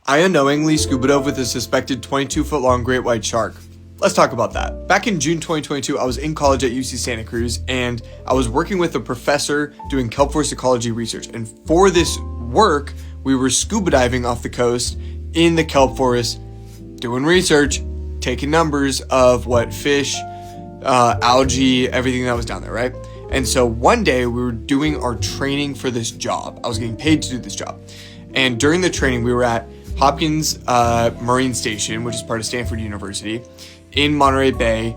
I unknowingly scuba dove with a suspected 22-foot-long great white shark. Let's talk about that. Back in June 2022, I was in college at UC Santa Cruz, and I was working with a professor doing kelp forest ecology research. And for this work, we were scuba diving off the coast in the kelp forest, doing research, taking numbers of what fish, algae, everything that was down there, right? And so one day we were doing our training for this job. I was getting paid to do this job. And during the training, we were at Hopkins Marine Station, which is part of Stanford University, in Monterey Bay,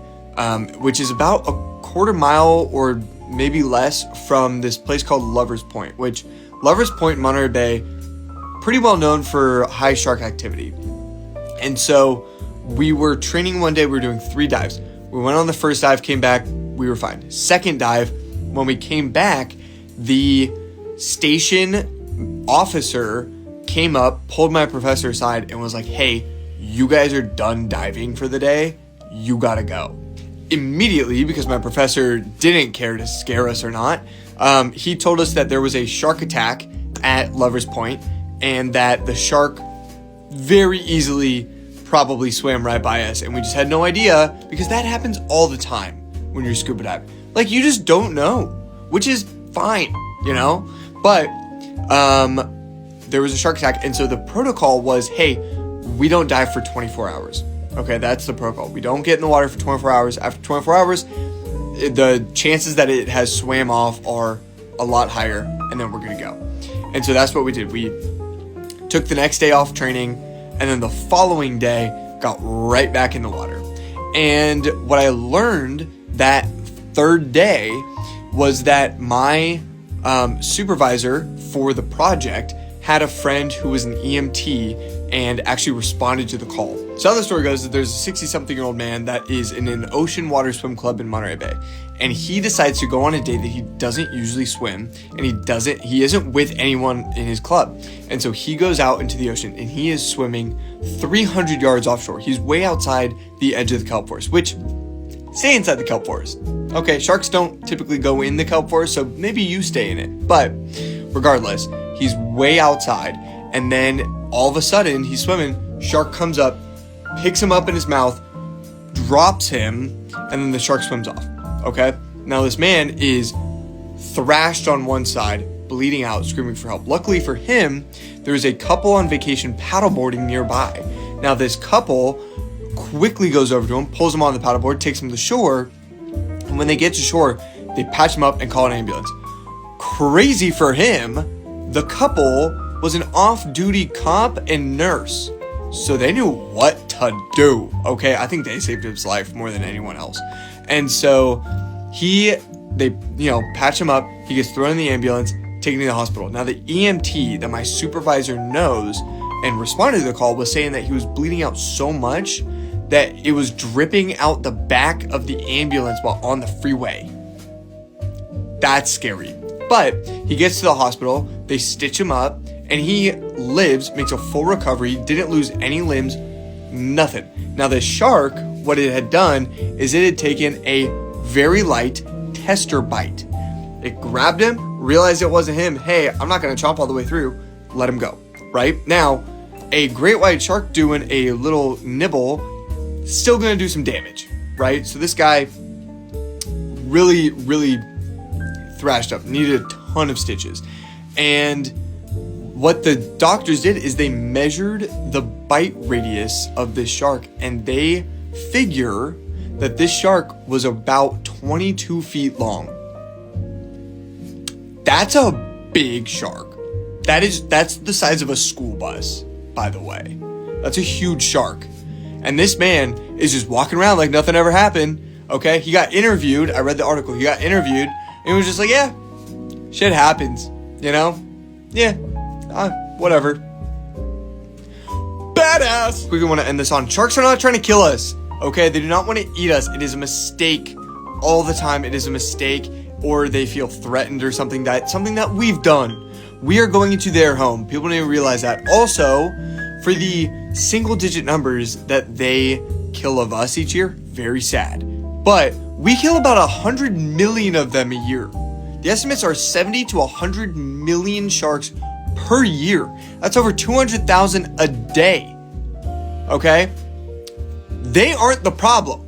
which is about a quarter mile or maybe less from this place called Lover's Point, which Lover's Point in Monterey Bay, pretty well known for high shark activity. And so we were training one day, we were doing 3 dives. We went on the first dive, came back, we were fine. Second dive, when we came back, the station officer came up, pulled my professor aside, and was like, hey, you guys are done diving for the day. You gotta go. Immediately, because my professor didn't care to scare us or not, he told us that there was a shark attack at Lover's Point and that the shark very easily probably swam right by us, and we just had no idea, because that happens all the time when you're scuba diving. Like, you just don't know, which is fine, you know? But there was a shark attack, and so the protocol was, hey, we don't dive for 24 hours. Okay, that's the protocol. We don't get in the water for 24 hours. After 24 hours, the chances that it has swam off are a lot higher, and then we're gonna go. And so that's what we did. We took the next day off training, and then the following day got right back in the water. And what I learned that third day was that my supervisor for the project had a friend who was an EMT and actually responded to the call. So how the story goes is there's a 60-something-year-old man that is in an ocean water swim club in Monterey Bay, and he decides to go on a day that he doesn't usually swim, and he isn't with anyone in his club. And so he goes out into the ocean, and he is swimming 300 yards offshore. He's way outside the edge of the kelp forest, which, stay inside the kelp forest. Okay, sharks don't typically go in the kelp forest, so maybe you stay in it. But regardless, he's way outside, and then all of a sudden, he's swimming, shark comes up, picks him up in his mouth, drops him, and then the shark swims off, okay? Now, this man is thrashed on one side, bleeding out, screaming for help. Luckily for him, there's a couple on vacation paddleboarding nearby. Now, this couple quickly goes over to him, pulls him on the paddleboard, takes him to shore, and when they get to shore, they patch him up and call an ambulance. Crazy for him, the couple was an off-duty cop and nurse, so they knew what to do, okay? I think they saved his life more than anyone else. And so they patch him up, he gets thrown in the ambulance, taken to the hospital. Now, the EMT that my supervisor knows and responded to the call was saying that he was bleeding out so much that it was dripping out the back of the ambulance while on the freeway. That's scary. But he gets to the hospital, they stitch him up, and he lives, makes a full recovery, didn't lose any limbs, nothing. Now, the shark, what it had done is it had taken a very light tester bite. It grabbed him, realized it wasn't him. Hey, I'm not going to chomp all the way through. Let him go, right? Now, a great white shark doing a little nibble, still going to do some damage, right? So this guy really, really thrashed up, needed a ton of stitches. And what the doctors did is they measured the bite radius of this shark, and they figure that this shark was about 22 feet long. That's a big shark. That's the size of a school bus, by the way. That's a huge shark. And this man is just walking around like nothing ever happened. Okay, he got interviewed. I read the article. He got interviewed, and he was just like, yeah, shit happens, you know? Yeah, whatever. Badass! We want to end this on, sharks are not trying to kill us, okay? They do not want to eat us. It is a mistake all the time. It is a mistake, or they feel threatened or something that we've done. We are going into their home. People need to realize that. Also, for the single-digit numbers that they kill of us each year, very sad. But we kill about 100 million of them a year. The estimates are 70 to 100 million sharks per year. That's over 200,000 a day. Okay? They aren't the problem.